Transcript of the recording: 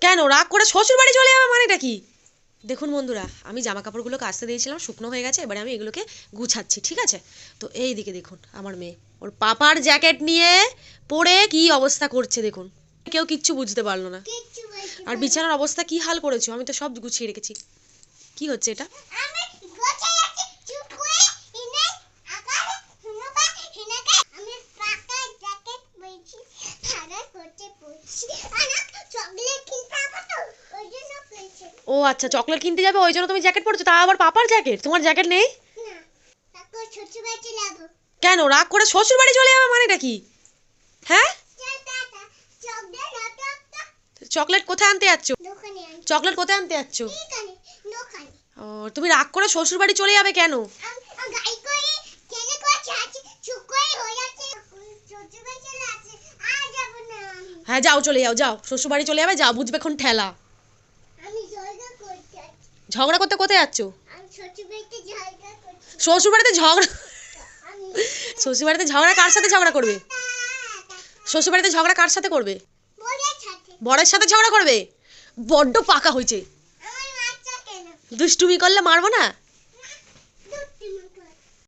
কেন রাগ করে শ্বশুর বাড়ি চলে যাবে মানেটা কি? দেখুন বন্ধুরা, আমি জামা কাপড়গুলো কাচতে দিয়েছিলাম, শুকনো হয়ে গেছে, এবারে আমি এগুলোকে গুছাচ্ছি, ঠিক আছে? তো এই দিকে দেখুন আমার মেয়ে ওর পাপার জ্যাকেট নিয়ে পরে কি অবস্থা করছে দেখুন, কেউ কিচ্ছু বুঝতে পারলো না। আর বিছানার অবস্থা কি হাল করেছো, আমি তো সব গুছিয়ে রেখেছি। কি হচ্ছে এটা? ও আচ্ছা, চকলেট কিনতে যাবে ওই জন্য তুমি জ্যাকেট পরছো, তা আবার পাপার জ্যাকেট? তোমার জ্যাকেট নেই? কেন রাগ করে শ্বশুর বাড়ি চলে যাবে মানেটা কি? হ্যাঁ, চকলেট কোথায় আনতে যাচ্ছ? চকলেট কোথায় আনতে যাচ্ছ? ও, তুমি রাগ করে শ্বশুর বাড়ি চলে যাবে কেন? হ্যাঁ যাও, চলে যাও, যাও শ্বশুর বাড়ি চলে যাবে, যাও, বুঝবে এখন ঠেলা। ঝগড়া করতে কোথায় যাচ্ছ? শ্বশুর বাড়িতে ঝগড়া? শ্বশুর বাড়িতে ঝগড়া কার সাথে ঝগড়া করবে? শ্বশুর বাড়িতে ঝগড়া কার সাথে করবে? বরের সাথে ঝগড়া করবে? বড্ড পাকা হয়েছে। দুষ্টুমি করলে মারবো না।